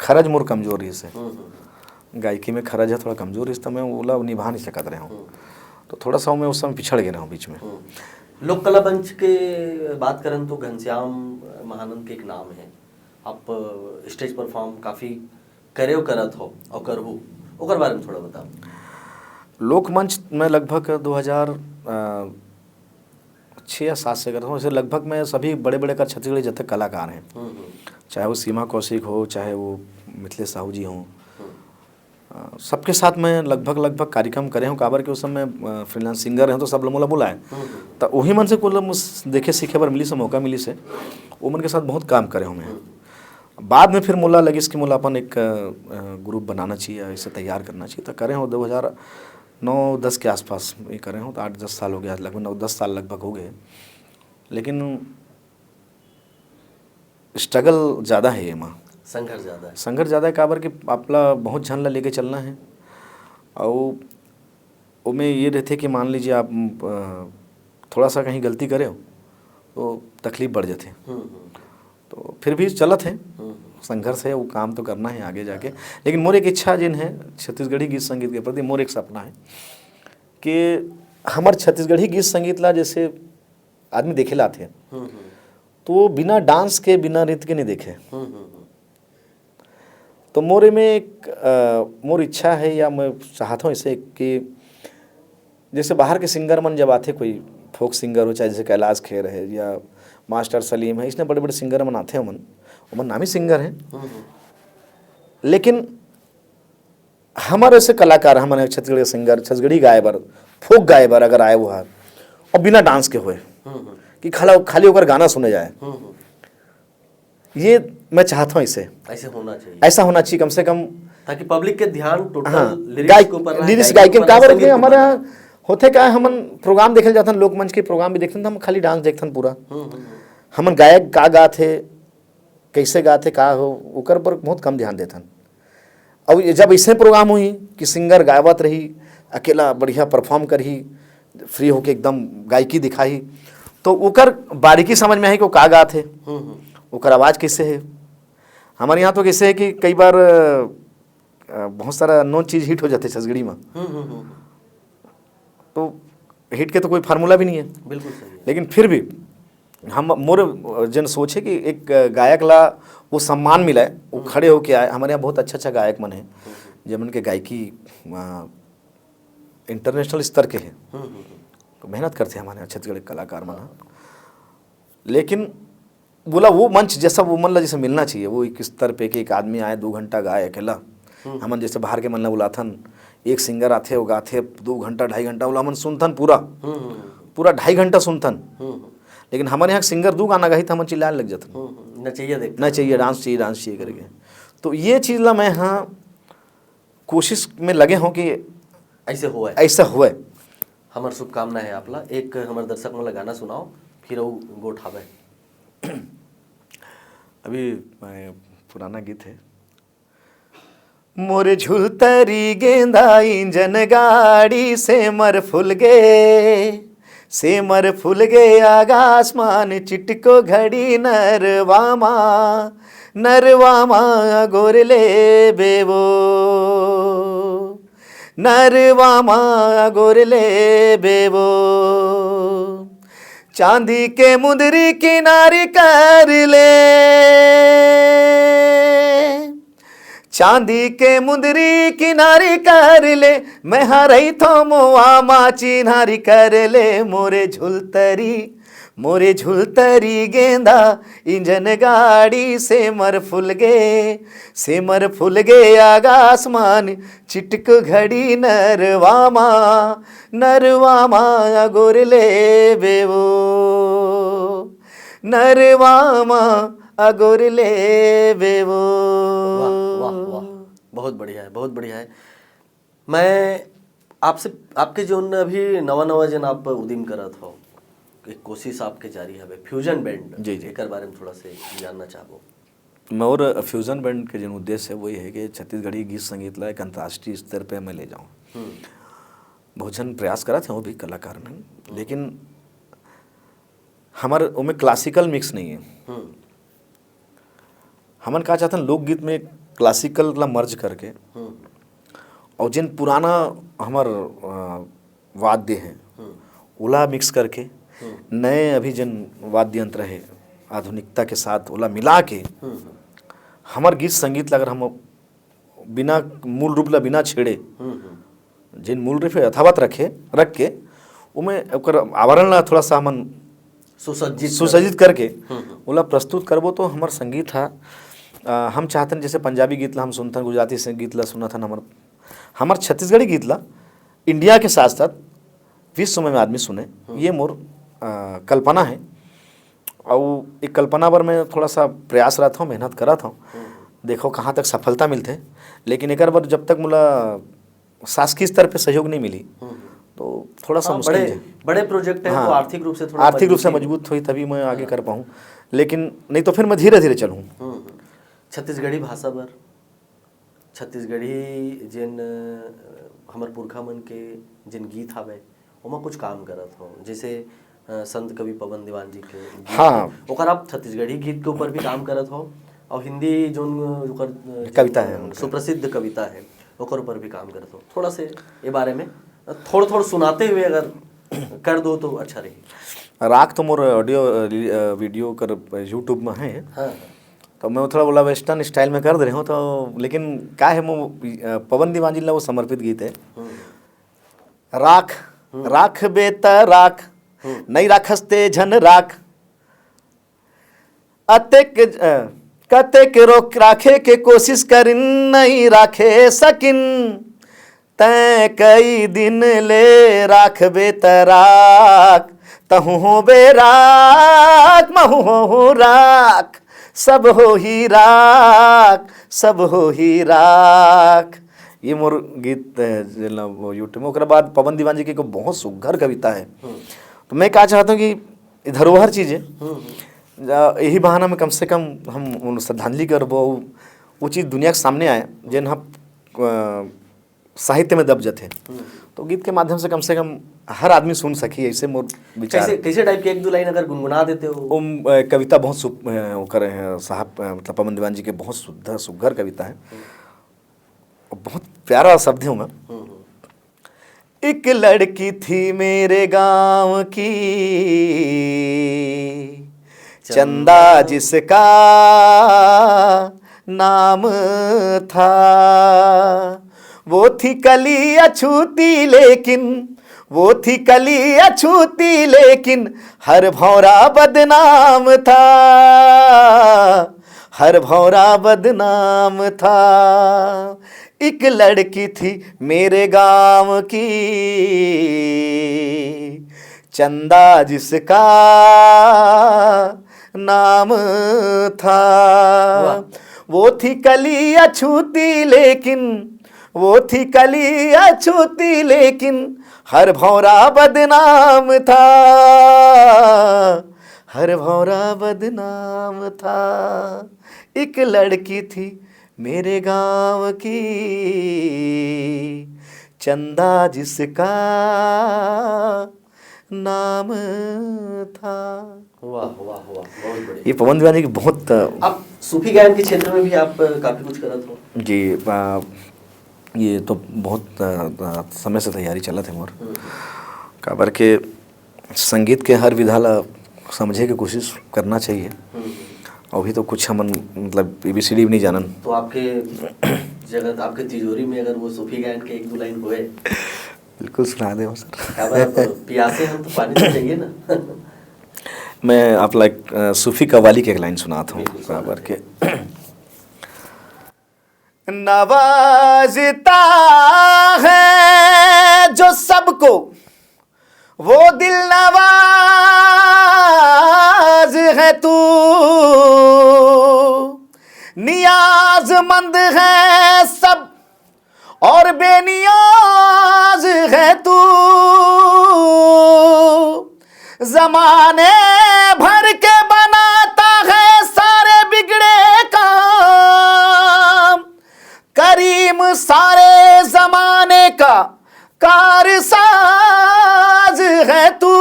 खरज मोर कमजोर रही से, गायकी में खरज है थोड़ा कमजोर, इस समय ओला निभा नहीं सकत रहे हूँ, तो थोड़ा सा मैं उस समय पिछड़ गया हूँ बीच में। लोक कला मंच के बात करें तो घनश्याम महानंद के एक नाम है, आप स्टेज परफॉर्म काफ़ी करे करत हो और करहु, ओकर बारे में थोड़ा बताओ। लोक मंच में लगभग 2006 या 7 से करता हूँ। इसे लगभग मैं सभी बड़े बड़े का छत्तीसगढ़ी जब तक कलाकार हैं, चाहे वो सीमा कौशिक हो, चाहे वो मिथिलेश साहू जी हों, सबके साथ मैं लगभग कार्यक्रम करे हूँ। काबर के उस समय फ्रीलांस सिंगर हैं तो सब लोग मोला बुलाए, तो वही मन से कुल देखे सीखे पर मिली से मौका मिली से वो मन के साथ बहुत काम करे हूँ मैं। बाद में फिर मोला लगी कि मोला अपन एक ग्रुप बनाना चाहिए, इसे तैयार करना चाहिए, तो करे हूँ 2009-10 के आसपास ये करे हूँ, तो 8-10 साल हो गया, लगभग 9-10 साल लगभग हो गए। लेकिन स्ट्रगल ज़्यादा है ये माँ, संघर्ष ज़्यादा है। संघर्ष ज़्यादा है, काबर के अपना बहुत झन ला लेके चलना है, और उसमें ये रहते कि मान लीजिए आप थोड़ा सा कहीं गलती करे हो तो तकलीफ बढ़ जाते, तो फिर भी चलत है, संघर्ष है, वो काम तो करना है आगे जाके। लेकिन मोर एक इच्छा जिन है छत्तीसगढ़ी गीत संगीत के प्रति, मोर एक सपना है कि हमार छत्तीसगढ़ी गीत संगीत ला जैसे आदमी देखे ला थे, तो बिना डांस के बिना नृत्य के नहीं देखे। तो मोरे में एक मोर इच्छा है, या मैं चाहता हूँ इसे कि जैसे बाहर के सिंगर मन जब आते, कोई फोक सिंगर हो, चाहे जैसे कैलाश खेर है या मास्टर सलीम है, इसने बड़े बड़े सिंगर मन आते हैं, मन नामी सिंगर हैं, लेकिन हमारे ऐसे कलाकार हमारे छत्तीसगढ़ के सिंगर छत्तीसगढ़ी गाए बर फोक गाए बर अगर आए वो है और बिना डांस के हुए कि खाली होकर गाना सुने जाए, ये मैं चाहता हूँ इसे ऐसे होना चाहिए, ऐसा होना चाहिए कम से कम, ताकि पब्लिक के ध्यान टोटल हाँ लिरिक्स के ऊपर रहे, लिरिक्स गायकी गायकी के का ऊपर रहे, बार संगीत के हमारे ऊपर यहाँ होते क्या है, हमन प्रोग्राम देखे जाते लोकमंच के प्रोग्राम भी देखते हम खाली डांस देखते पूरा, हमन गायक का गाथे कैसे गाथे का हो ओकर पर बहुत कम ध्यान देथन। अब जब ऐसे प्रोग्राम हुई कि सिंगर गावत रही अकेला बढ़िया परफॉर्म करही फ्री होके एकदम गायकी दिखाई, तो ओकर बारीकी समझ में आई कि वो का गात है, ओकर आवाज़ कैसे है। हमारे यहाँ तो कैसे है कि कई बार बहुत सारा नॉन चीज़ हिट हो जाते छत्तीसगढ़ी में, तो हिट के तो कोई फार्मूला भी नहीं है, बिल्कुल सही है। लेकिन फिर भी हम मोर जन सोचे कि एक गायक ला वो सम्मान मिला है, वो खड़े होके आए। हमारे यहाँ बहुत अच्छा गायक मन है जिनके के गायकी इंटरनेशनल स्तर के हैं, तो मेहनत करते हैं हमारे यहाँ छत्तीसगढ़ के कलाकार मन, लेकिन बोला वो मंच जैसा वो मन ला जैसे मिलना चाहिए, वो एक स्तर पे कि एक आदमी आए 2 घंटा गाए अकेला। हमन जैसे बाहर के मन ला बुलाथन, एक सिंगर आथे वो गाथे 2 घंटा 2.5 घंटा, बोला हमन सुनथन पूरा 2.5 घंटा सुनथन, लेकिन हमारे यहाँ सिंगर 2 गाना गाही तो हम चिल्लाने लग जाते, न चाहिए न चाहिए डांस चाहिए करके। तो ये चीज़ ला मैं यहाँ कोशिश में लगे हों कि ऐसा हुए। हमार शुभकामना है आपला। एक हमारे दर्शक मन ला गाना सुनाओ, फिर वो गोठावे। अभी पुराना गीत है, मोरे झुलतरी गेंदा इंजन गाड़ी से मर फुल गे आगासमान चिटको घड़ी नरवामा गोरले बेवो नरवामा गोरले बेवो, चांदी के मुंदरी किनारी कर ले, चांदी के मुंदरी किनारी कर ले, मैं हरई थो मोआ माची नारी कर ले, मोरे झुलतरी गेंदा इंजन गाड़ी से मर फुल गे आगासमान चिटक घड़ी नरवामा गोरले बेवो नरवामा अगोरले बेवो। वाह वाह वाह, बहुत बढ़िया है, बहुत बढ़िया है। मैं आपसे आपके जो अभी नवा जन आप उदिम करत हो, एक कोशिश आपके जारी है फ्यूजन बैंड, जी एक बारे में थोड़ा से जानना चाहबो। मैं और फ्यूजन बैंड के जो उद्देश्य है वही है कि छत्तीसगढ़ी गीत संगीत ला एक अंतर्राष्ट्रीय स्तर पे मैं ले जाऊँ। बहुत जन प्रयास करा थे वो भी कलाकार में, लेकिन हमारे उनमें क्लासिकल मिक्स नहीं है। हमन का चाहते हैं लोकगीत में क्लासिकल ला मर्ज करके और जिन पुराना हमार वाद्य हैं ओला मिक्स करके नए अभी जिन वाद्य यंत्र है आधुनिकता के साथ ओला मिला के हमार गीत संगीत ला अगर हम बिना मूल रूप ला बिना छेड़े जिन मूल रूप यथावत रख के उमें ओकर आवरण ला थोड़ा सा हमन सुसज्जित करके ओला प्रस्तुत करबो तो हमार संगीत है। हम चाहते हैं जैसे पंजाबी गीत ला हम सुनते हैं, गुजराती से गीत ला सुना था, हमार छत्तीसगढ़ी गीत ला इंडिया के साथ साथ विश्व में आदमी सुने, ये मोर कल्पना है। और एक कल्पना पर मैं थोड़ा सा प्रयास रहा था, मेहनत करा था, देखो कहाँ तक सफलता मिलते, लेकिन एक बार जब तक मुला शासकीय स्तर पे सहयोग नहीं मिली तो थोड़ा सा मुश्किल है। बड़े प्रोजेक्ट है तो आर्थिक रूप से मजबूत हुई तभी मैं आगे कर पाऊँ, लेकिन नहीं तो फिर मैं धीरे धीरे चलूँ। छत्तीसगढ़ी भाषा पर छत्तीसगढ़ी जिन हमर पुरखा मन के जिन गीत हवे ओमा कुछ काम करत हो, जैसे संत कवि पवन दीवान जी के गीत, ओकर आप छत्तीसगढ़ी गीत के ऊपर भी काम करत हो, और हिंदी जो कविता है सुप्रसिद्ध कविता है ओकर ऊपर भी काम करत हो। थोड़ा से ये बारे में थोड़ा सुनाते हुए अगर कर दो तो अच्छा रही। राग तो मोर ऑडियो वीडियो कर यूट्यूब में है, तो मैं थोड़ा बोला वेस्टर्न स्टाइल में कर दे रहा हूँ, तो लेकिन क्या है वो पवन दीवान जी ला वो समर्पित गीत है। राख बेता राख नहीं राखस्ते झन राख अतेक कतेक रोक राखे के कोशिश करिन नहीं राखे सकिन तै कई दिन ले राख बेतराक, तहु हो बेराक महु हो राख, सब हो ही राख, सब हो ही राख। ये मोर गीत वो यूट्यूब में। ओकरा बाद पवन दीवान जी की एक बहुत सुघर कविता है। तो मैं क्या चाहता हूँ कि ये धरोहर चीज़ है, यही बहाना में कम से कम हम उन श्रद्धांजलि कर वो चीज़ दुनिया के सामने आए जिन हम साहित्य में दब थे। तो गीत के माध्यम से कम हर आदमी सुन सकी, ऐसे मोर विचार। कैसे टाइप के एक दो लाइन अगर गुनगुना देते हो? कविता बहुत करे हैं साहब, मतलब पवन दीवान जी के बहुत शुद्ध सुघर कविता है, बहुत प्यारा शब्द है उनमें। एक लड़की थी मेरे गांव की, चंदा जिसका नाम था, वो थी कली अछूती लेकिन, वो थी कली अछूती लेकिन हर भौरा बदनाम था, हर भौरा बदनाम था। एक लड़की थी मेरे गांव की, चंदा जिसका नाम था, वो थी कली अछूती लेकिन, वो थी कली अछूती लेकिन हर भौरा बदनाम था, हर भौरा बदनाम था। एक लड़की थी मेरे गांव की, चंदा जिसका नाम था। वाह वाह वाह, बहुत बढ़िया। ये पवन दीवान जी की बहुत। आप सूफी गायन के क्षेत्र में भी आप काफी कुछ करत हो जी। ये तो बहुत समय से तैयारी चला थे मोर, काबर के संगीत के हर विधा ला समझे के कोशिश करना चाहिए। अभी तो कुछ हम मतलब ABCD भी नहीं जानन। तो आपके जगत, आपके तिजोरी में अगर वो सूफी गायन के एक दो लाइन होए, बिल्कुल सुना दे सर। क्या प्यासे हम तो पानी तो चाहिए ना। मैं आप लाइक सूफी कव्वाली के एक लाइन सुनाता हूँ काबर के। नवाजता है जो सबको वो दिल नवाज है तू, नियाजमंद है सब और बेनियाज है तू, जमाने भर के बनाता है सारे बिगड़े काम, करीम सारे जमाने का कारसाज है तू।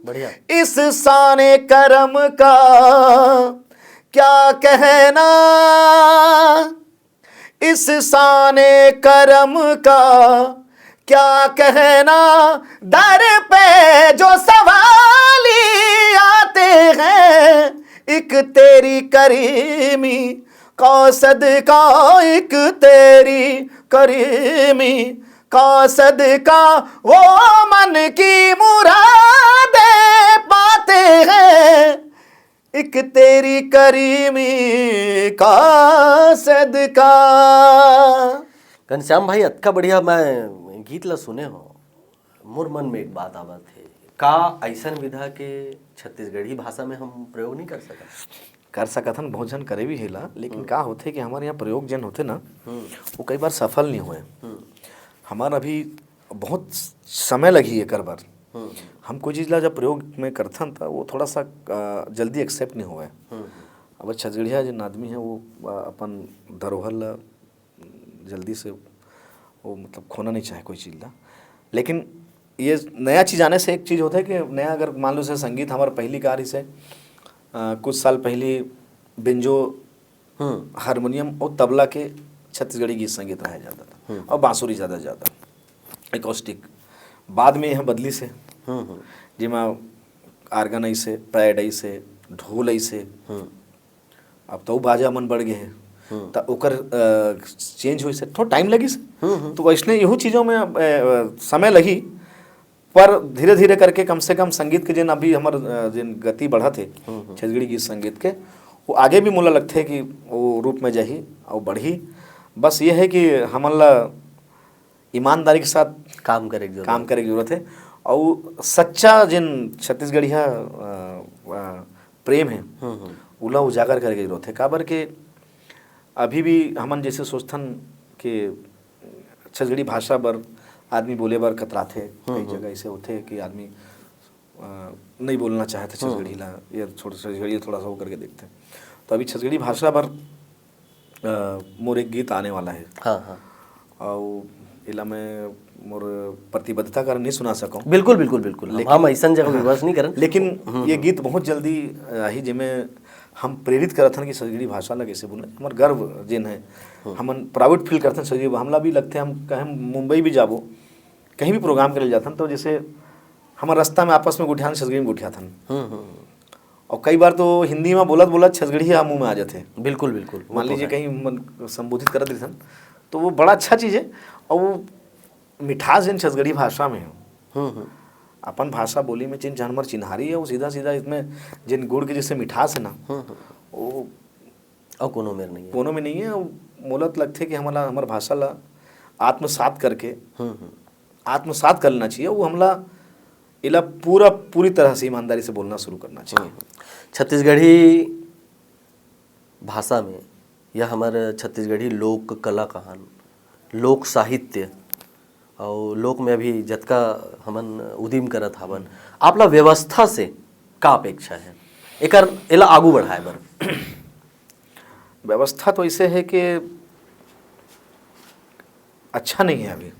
बढ़िया। इस साने करम का क्या कहना, इस साने करम का क्या कहना, दर पे जो सवाली आते हैं, एक तेरी करीमी का सदका, एक तेरी करीमी का सदका, वो मन की मुरादें पाते हैं, एक तेरी करीमी का सदका। घनश्याम भाई, अतका बढ़िया मैं गीत ला सुने हो, मोर मन में एक बात आवत है, का ऐसन विधा के छत्तीसगढ़ी भाषा में हम प्रयोग नहीं कर सकत हन, बहुत जन करे भी हेला, लेकिन का होते कि हमारे यहाँ प्रयोग जन होते ना, वो कई बार सफल नहीं हुए। हमारा अभी बहुत समय लगी है कर बार। हम कोई चीज़ ला जब प्रयोग में करथन था वो थोड़ा सा जल्दी एक्सेप्ट नहीं हुआ है। अब छत्तीसगढ़िया जिन आदमी है वो अपन धरोहर ला जल्दी से वो मतलब खोना नहीं चाहे कोई चीज़ ला। लेकिन ये नया चीज़ आने से एक चीज़ होता है कि नया, अगर मान लो से संगीत हमारा पहली कार से कुछ साल पहले बेंजो, हारमोनियम और तबला के छत्तीसगढ़ी गीत संगीत रहा जाता था और बांसुरी ज़्यादा एकॉस्टिक। बाद में यह बदली से जिमा आर्गन ऐसे, पैड ऐसे, ढोल ऐसे, अब तो बाजा मन बढ़ गए हैं, तो ओकर चेंज हुई से थोड़ा टाइम लगी से। तो वैसने यहू चीज़ों में समय लगी, पर धीरे धीरे करके कम से कम संगीत के जिन अभी हमार जिन गति बढ़ा थे छत्तीसगढ़ी गीत संगीत के, वो आगे भी मोला लगते है कि वो रूप में जाही और बढ़ी। बस ये है कि हमन ला ईमानदारी के साथ काम करे के जरूरत काम करे की जरूरत है और सच्चा जिन छत्तीसगढ़िया प्रेम है उला उजागर करे की जरूरत है। काबर के अभी भी हमन जैसे सोचथन कि छत्तीसगढ़ी भाषा बर आदमी बोले बर कतराथे, कई जगह ऐसे होते कि आदमी नहीं बोलना चाहते छत्तीसगढ़ी ला, या छत्तीसगढ़ी थोड़ा सा वो करके देखते हैं। तो अभी छत्तीसगढ़ी भाषा पर मोर एक गीत आने वाला है। हाँ हाँ, और इला मैं मोर प्रतिबद्धता कर नहीं सुना सकूँ। बिल्कुल बिल्कुल बिल्कुल, हम ऐसा जगह विवश नहीं करन, लेकिन ये गीत बहुत जल्दी आई जिसमें हम प्रेरित करत हन कि छत्तीसगढ़ी भाषा ला कैसे बोले। हमार गर्व जिन है, हमन प्राउड फील करते हैं छत्तीसगढ़ी। हमला भी लगते हैं, हम कहीं मुंबई भी जाबो, कहीं भी प्रोग्राम करे जाथन तो जैसे हमारे रास्ता में आपस में गुठियान छत्तीसगढ़ी में गुठियाथन, और कई बार तो हिंदी में बोलत बोलत छत्तीसगढ़ी मुँह में आ जाते। बिल्कुल बिल्कुल, मान लीजिए कहीं संबोधित कर देथन तो वो बड़ा अच्छा चीज़ है। और वो मिठास जिन छत्तीसगढ़ी भाषा में है, अपन भाषा बोली में जिन जानवर चिन्हारी है, वो सीधा सीधा इसमें जिन गुड़ के जैसे मिठास है ना, वो और कोनो में नहीं है, कोनो में नहीं है। मोलत लगते कि हमारा हमार भाषा ला आत्मसात करके आत्मसात कर लेना चाहिए। वो हमला इला पूरी तरह से ईमानदारी से बोलना शुरू करना चाहिए। छत्तीसगढ़ी भाषा में या हमारे छत्तीसगढ़ी लोक कला कहान, लोक साहित्य और लोक में अभी जतका हमन उदिम करत हवन, आपला व्यवस्था से का अपेक्षा है एकर एला आगू बढ़ाए बर? व्यवस्था तो ऐसे है कि अच्छा नहीं है अभी।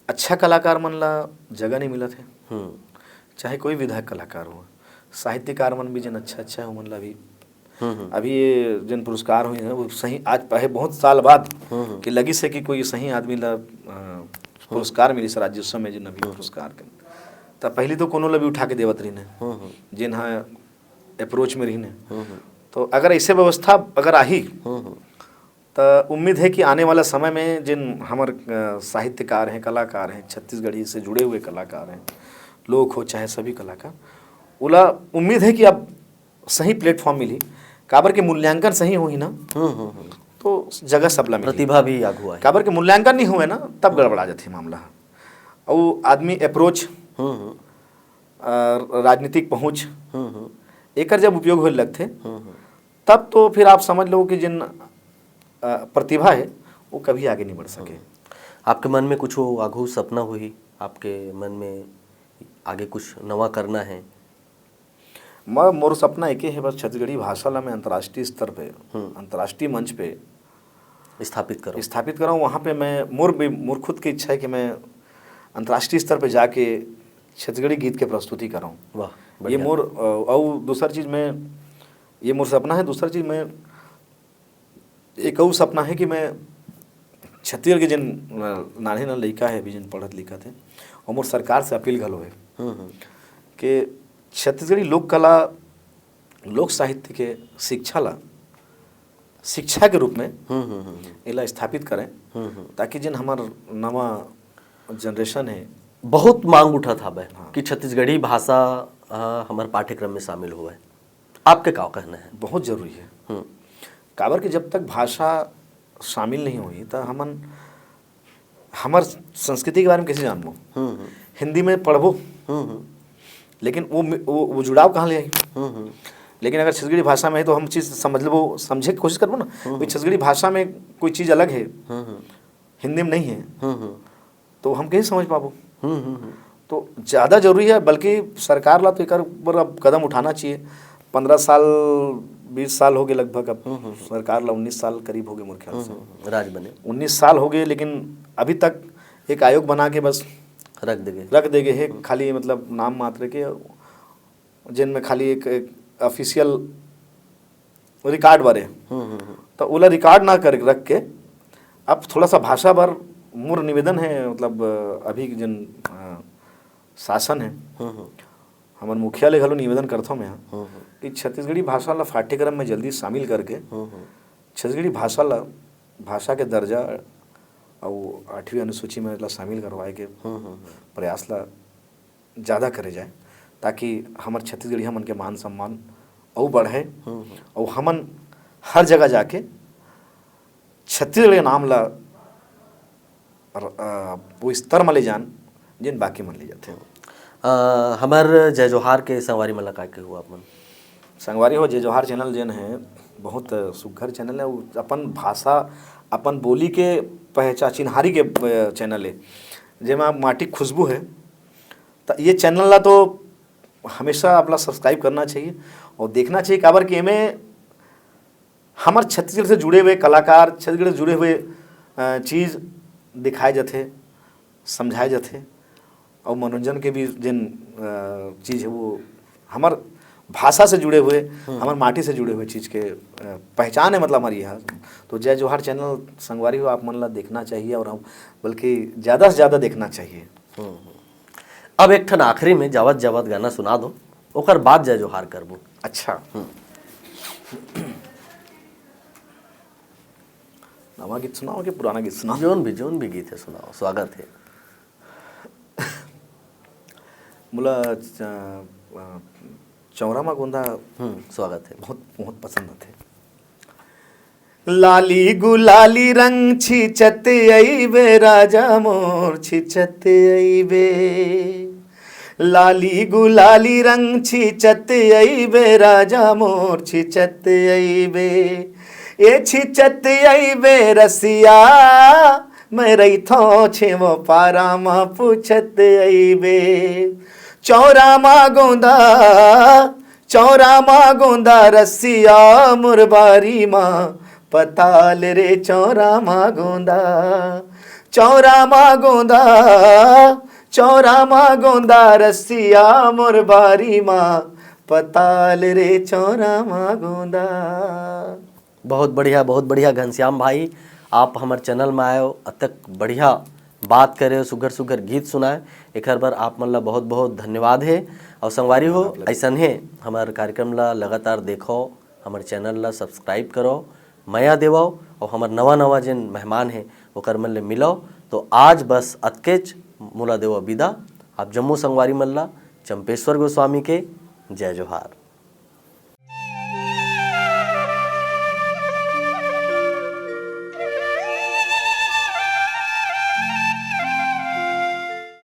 अच्छा कलाकार मन ला जगह नहीं मिलत है, चाहे कोई विधायक कलाकार हो, साहित्यकार मन भी जन अच्छा हो मन ला भी अभी ये जन पुरस्कार हुए हैं वो सही आज पहले बहुत साल बाद कि लगी से कि कोई सही आदमी ला पुरस्कार मिली राज्योत्सव में जिन अभी पुरस्कार के तब पहले तो कोनो ला भी उठा के देवत रही ने जिन हाँ अप्रोच में रही ने। तो अगर ऐसे व्यवस्था अगर आई तो उम्मीद है कि आने वाला समय में जिन हमारे साहित्यकार हैं, कलाकार हैं, छत्तीसगढ़ी से जुड़े हुए कलाकार हैं, लोग हो चाहे सभी कलाकार, उला उम्मीद है कि अब सही प्लेटफॉर्म मिली। काबर के मूल्यांकन सही हो ही ना तो जगह सबला मिली, प्रतिभा भी आगू है। काबर के मूल्यांकन नहीं हुए ना तब गड़बड़ा जाती मामला। और आदमी अप्रोच, राजनीतिक पहुँच एक जब उपयोग होने लगते तब तो फिर आप समझ लो कि जिन प्रतिभा है वो कभी आगे नहीं बढ़ सके। आपके मन में कुछ हो आगू सपना हुई, आपके मन में आगे कुछ नवा करना है? मोर सपना एक है बस छत्तीसगढ़ी भाषा ला मैं अंतर्राष्ट्रीय स्तर पे, अंतर्राष्ट्रीय मंच पे स्थापित करूँ। वहाँ पे मैं मोर खुद की इच्छा है कि मैं अंतर्राष्ट्रीय स्तर पे जाके छत्तीसगढ़ी गीत के प्रस्तुति कराऊँ। वाह, ये मोर और दूसरा चीज़ में ये मोर सपना है। दूसरा चीज़ में एक और सपना है कि मैं छत्तीसगढ़ के जिन नाने ना लड़का है भी जिन पढ़त लिखत है, और मोर सरकार से अपील घलो है कि छत्तीसगढ़ी लोक कला, लोक साहित्य के शिक्षा के रूप में इला स्थापित करें, ताकि जिन हमार नवा जनरेशन है बहुत मांग उठा था कि छत्तीसगढ़ी भाषा हमारे पाठ्यक्रम में शामिल हुआ है। आपके क्या कहना है? बहुत जरूरी है। काबर कि जब तक भाषा शामिल नहीं हुई तो हमार संस्कृति के बारे में कैसे जानबो? हिंदी में पढ़बो लेकिन वो जुड़ाव कहाँ ले आई? लेकिन अगर छत्तीसगढ़ी भाषा में है तो हम चीज़ समझे की कोशिश करबो ना। भाई छत्तीसगढ़ी भाषा में कोई चीज़ अलग है, हिंदी में नहीं है, तो हम कैसे समझ पाबो? तो ज़्यादा जरूरी है। बल्कि सरकार ला तो एक अब कदम उठाना चाहिए। 15 साल 20 साल हो गए लगभग, अब सरकार ला 19 साल करीब हो गए मेरे ख्याल से राज बने 19 साल हो गए, लेकिन अभी तक एक आयोग बना के बस रख देगे है खाली, मतलब नाम मात्र के, जिनमें खाली एक ऑफिशियल रिकॉर्ड बारे तो ओला रिकॉर्ड ना कर रख के अब थोड़ा सा भाषा पर मोर निवेदन है। मतलब अभी जिन शासन है हमारे मुखिया ले घलो निवेदन करता हूँ मैं कि छत्तीसगढ़ी भाषा ला पाठ्यक्रम में जल्दी शामिल करके छत्तीसगढ़ी भाषा के दर्जा और 8वीं अनुसूची में शामिल करवाए के प्रयास ला ज़्यादा करे जाए, ताकि हमारे छत्तीसगढ़ी हमन के मान सम्मान और बढ़े और हमन हर जगह जाके छत्तीसगढ़ के नाम ला वो स्तर में ले जान जिन बाकी मन ले जाते हो। हमार जय जोहार के संगवारी मन ला का के हुआ अपन संगवारी हो जय जोहार चैनल जेन है बहुत सुघर चैनल है। वो अपन भाषा अपन बोली के पहचान चिन्हारी के चैनल है जेमा माटी खुशबू है। तो ये चैनल ला तो हमेशा अपना सब्सक्राइब करना चाहिए और देखना चाहिए काबर कि हमें हमारे छत्तीसगढ़ से जुड़े हुए कलाकार, छत्तीसगढ़ से जुड़े हुए चीज़ दिखाए जाते, समझाए जाते और मनोरंजन के भी जिन चीज़ है वो हमार भाषा से जुड़े हुए, हमारे माटी से जुड़े हुए चीज़ के पहचान है मतलब हमारी यहाँ। तो जय जोहार चैनल संगवारी हो आप मन ला देखना चाहिए और हम बल्कि ज़्यादा से ज़्यादा देखना चाहिए। अब एक ठन आखिरी में जावत जावत गाना सुना दो, ओकर बाद जय जोहार करबो। अच्छा, नवा गीत सुनाओ कि पुराना गीत सुनाओ? जोन भी गीत है सुनाओ, स्वागत है। मुला चौरामा गोंदा स्वागत है। बहुत बहुत पसंद आते। लाली गुलाली रंग छिचत अइबे राजा मोर छिचत अइबे, लाली गुलाली रंग छिचत अइबे राजा मोर छिचत अइबे, ए छिचत अइबे रसिया मैं रहिथो छेवो पारा मा पूछत अइबे। चौरामा गोंदा रसिया मुरबारी माँ पताल रे चौरामा गोंदा रसिया मुरबारी माँ पताल रे चौरामा गोंदा। बहुत बढ़िया घनश्याम भाई, आप हमारे चैनल में आए हो, अतक बढ़िया बात करे, सुगर सुगर गीत सुनाए, एक बार आप मन ला बहुत बहुत धन्यवाद है। और संगवारी हो ऐसन है हमारे कार्यक्रम ला लगातार देखो, हमारे चैनल ला सब्सक्राइब करो, माया देवो और हमारे नवा जिन मेहमान है ओकर मन ले मिलो। तो आज बस अतकेच मुला देव विदा। आप जम्मू संगवारी मन ला चंपेश्वर गोस्वामी के जय जोहार।